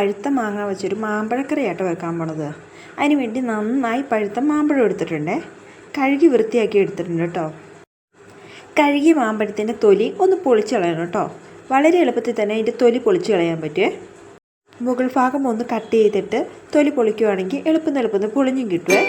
പഴുത്ത മാങ്ങ വെച്ചൊരു മാമ്പഴക്കറിയാട്ടോ വെക്കാൻ പോണത്. അതിന് വേണ്ടി നന്നായി പഴുത്ത മാമ്പഴം എടുത്തിട്ടുണ്ട്. കഴുകി വൃത്തിയാക്കി എടുത്തിട്ടുണ്ട് കേട്ടോ. കഴുകിയ മാമ്പഴത്തിൻ്റെ തൊലി ഒന്ന് പൊളിച്ച് കളയണം കേട്ടോ. വളരെ എളുപ്പത്തിൽ തന്നെ അതിൻ്റെ തൊലി പൊളിച്ച് കളയാൻ പറ്റുമേ. മുകൾ ഭാഗം ഒന്ന് കട്ട് ചെയ്തിട്ട് തൊലി പൊളിക്കുകയാണെങ്കിൽ എളുപ്പം പൊളിഞ്ഞും കിട്ടുമേ.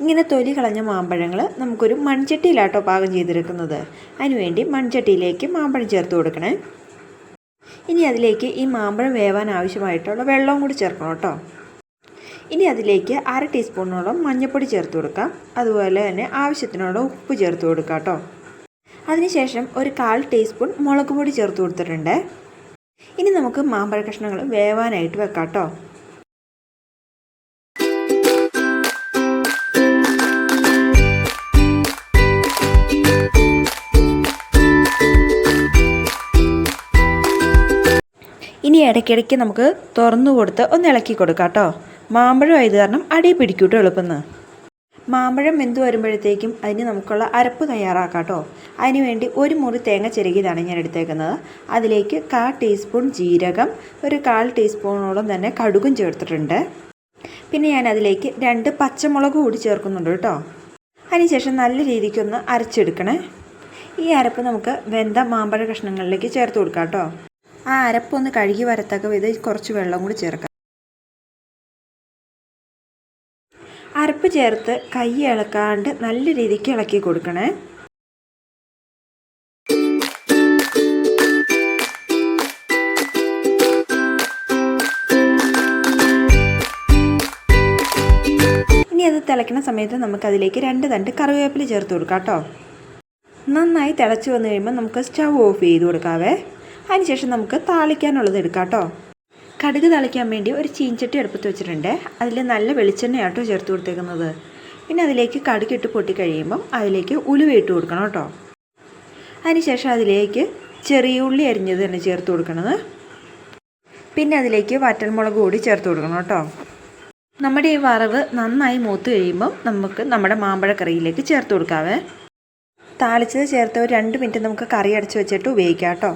ഇങ്ങനെ തൊലി കളഞ്ഞ മാമ്പഴങ്ങൾ നമുക്കൊരു മൺചട്ടിയിലാട്ടോ പാകം ചെയ്തെടുക്കുന്നത്. അതിനുവേണ്ടി മൺചട്ടിയിലേക്ക് മാമ്പഴം ചേർത്ത് കൊടുക്കണേ. ഇനി അതിലേക്ക് ഈ മാമ്പഴം വേവാൻ ആവശ്യമായിട്ടുള്ള വെള്ളവും കൂടി ചേർക്കണം കേട്ടോ. ഇനി അതിലേക്ക് 1/2 ടീസ്പൂണോളം മഞ്ഞൾപ്പൊടി ചേർത്ത് കൊടുക്കാം. അതുപോലെ തന്നെ ആവശ്യത്തിനുള്ള ഉപ്പ് ചേർത്ത് കൊടുക്കാം കേട്ടോ. അതിനുശേഷം ഒരു 1/4 ടീസ്പൂൺ മുളക് പൊടി ചേർത്ത് കൊടുത്തിട്ടുണ്ട്. ഇനി നമുക്ക് മാമ്പഴ കഷ്ണങ്ങൾ വേവാനായിട്ട് വെക്കാം കേട്ടോ. ഇനി ഇടയ്ക്കിടയ്ക്ക് നമുക്ക് തുറന്നു കൊടുത്ത് ഒന്ന് ഇളക്കി കൊടുക്കാം കേട്ടോ. മാമ്പഴം ആയത് കാരണം അടി പിടിക്കൂട്ടോ എളുപ്പമെന്ന്. മാമ്പഴം വെന്ത് വരുമ്പോഴത്തേക്കും അതിന് നമുക്കുള്ള അരപ്പ് തയ്യാറാക്കാം കേട്ടോ. അതിന് വേണ്ടി ഒരു മുറി തേങ്ങ ചിരകിയതാണ് ഞാൻ എടുത്തേക്കുന്നത്. അതിലേക്ക് 1/4 ടീസ്പൂൺ ജീരകം, ഒരു 1/4 ടീസ്പൂണോളം തന്നെ കടുകും ചേർത്തിട്ടുണ്ട്. പിന്നെ ഞാൻ അതിലേക്ക് 2 പച്ചമുളക് കൂടി ചേർക്കുന്നുണ്ട് കേട്ടോ. അതിനുശേഷം നല്ല രീതിക്കൊന്ന് അരച്ചെടുക്കണേ. ഈ അരപ്പ് നമുക്ക് വെന്ത മാമ്പഴ കഷ്ണങ്ങളിലേക്ക് ചേർത്ത് കൊടുക്കാം കേട്ടോ. ആ അരപ്പൊന്ന് കഴുകി വരത്തക്ക വിധം കുറച്ച് വെള്ളം കൂടി ചേർക്കാം. അരപ്പ് ചേർത്ത് കൈ ഇളക്കാണ്ട് നല്ല രീതിക്ക് ഇളക്കി കൊടുക്കണേ. ഇനി അത് തിളയ്ക്കുന്ന സമയത്ത് നമുക്കതിലേക്ക് 2 തണ്ട് കറിവേപ്പില ചേർത്ത് കൊടുക്കാം കേട്ടോ. നന്നായി തിളച്ച് വന്നു കഴിയുമ്പോൾ നമുക്ക് സ്റ്റൗ ഓഫ് ചെയ്ത് കൊടുക്കാവേ. അതിനുശേഷം നമുക്ക് താളിക്കാനുള്ളത് എടുക്കാം കേട്ടോ. കടുക് താളിക്കാൻ വേണ്ടി ഒരു ചീൻചട്ടി അടുപ്പത്ത് വെച്ചിട്ടുണ്ട്. അതിൽ നല്ല വെളിച്ചെണ്ണയാട്ടോ ചേർത്ത് കൊടുത്തേക്കുന്നത്. പിന്നെ അതിലേക്ക് കടുക് ഇട്ട് പൊട്ടിക്കഴിയുമ്പം അതിലേക്ക് ഉലുവ ഇട്ട് കൊടുക്കണം കേട്ടോ. അതിനുശേഷം അതിലേക്ക് ചെറിയ ഉള്ളി അരിഞ്ഞത് തന്നെ ചേർത്ത് കൊടുക്കണത്. പിന്നെ അതിലേക്ക് വറ്റൽമുളക് കൂടി ചേർത്ത് കൊടുക്കണം കേട്ടോ. നമ്മുടെ ഈ വറവ് നന്നായി മൂത്ത് കഴിയുമ്പം നമുക്ക് നമ്മുടെ മാമ്പഴക്കറിയിലേക്ക് ചേർത്ത് കൊടുക്കാവേ. താളിച്ചത് ചേർത്ത് ഒരു 2 മിനിറ്റ് നമുക്ക് കറി അടച്ച് വെച്ചിട്ട് ഉപയോഗിക്കാം കേട്ടോ.